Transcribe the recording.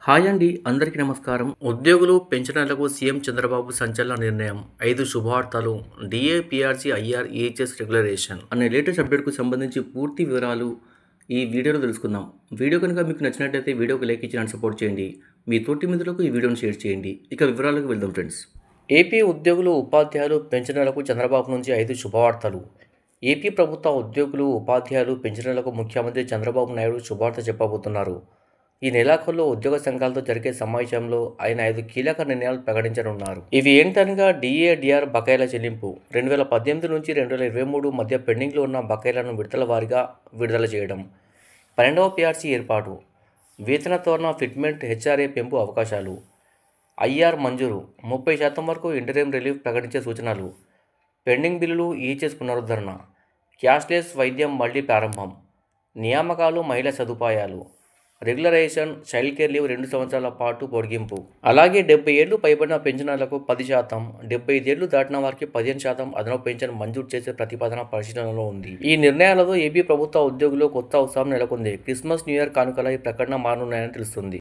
Hi అండి, అందరికీ నమస్కారం. ఉద్యోగులు, పెన్షనర్లకు సీఎం చంద్రబాబు సంచలన నిర్ణయం. 5 శుభవార్తలు. DA, PRC, IR, EHS regularisation అనే లేటెస్ట్ అప్డేట్కు సంబంధించి పూర్తి వివరాలు ఈ వీడియోలో తెలుసుకుందాం. వీడియో కనుక మీకు నచ్చినట్లయితే వీడియోకి లైక్ ఇచ్చి నన్ను సపోర్ట్ చేయండి. మీ తోటి మిత్రులకు ఈ వీడియోని షేర్ చేయండి. ఇక వివరాలకు వెళ్దాం ఫ్రెండ్స్. ఏపీ ఉద్యోగులు, ఉపాధ్యాయులు, పెన్షనర్లకు చంద్రబాబు నుంచి 5 శుభవార్తలు. ఏపీ ప్రభుత్వ ఉద్యోగులు, ఉపాధ్యాయులు, పెన్షనర్లకు ముఖ్యమంత్రి చంద్రబాబు నాయుడు శుభవార్త చెప్పబోతున్నారు. ఈ నెలాఖరులో ఉద్యోగ సంఘాలతో జరిగే సమావేశంలో ఆయన 5 కీలక నిర్ణయాలు ప్రకటించనున్నారు. ఇవి ఏంటనగా డిఏ, డిఆర్ బకాయిల చెల్లింపు. 2018 నుంచి 2023 మధ్య పెండింగ్లో ఉన్న బకాయిలను విడతల వారీగా విడుదల చేయడం. 12వ పీఆర్సీ ఏర్పాటు. వేతన తోరణ, ఫిట్మెంట్, హెచ్ఆర్ఏ పెంపు అవకాశాలు. ఐఆర్ మంజూరు. 30% వరకు ఇంటరిమ్ రిలీఫ్ ప్రకటించే సూచనలు. పెండింగ్ బిల్లులు, ఈహెచ్ఎస్ పునరుద్ధరణ. క్యాష్లెస్ వైద్యం మళ్లీ ప్రారంభం. నియామకాలు, మహిళా సదుపాయాలు. రెగ్యులరైజేషన్, చైల్డ్ కేర్ లీవ్ 2 సంవత్సరాల పాటు పొడిగింపు. అలాగే 70 ఏళ్లు పైబడిన పెన్షనర్లకు 10%, 75 ఏళ్లు దాటిన వారికి 15% అదనపు పెన్షన్ మంజూరు చేసే ప్రతిపాదన పరిశీలనలో ఉంది. ఈ నిర్ణయాలతో ఏపీ ప్రభుత్వ ఉద్యోగుల్లో కొత్త ఉత్సాహం నెలకొంది. క్రిస్మస్, న్యూ ఇయర్ కానుకల ఈ ప్రకటన మారనున్నాయని తెలుస్తుంది.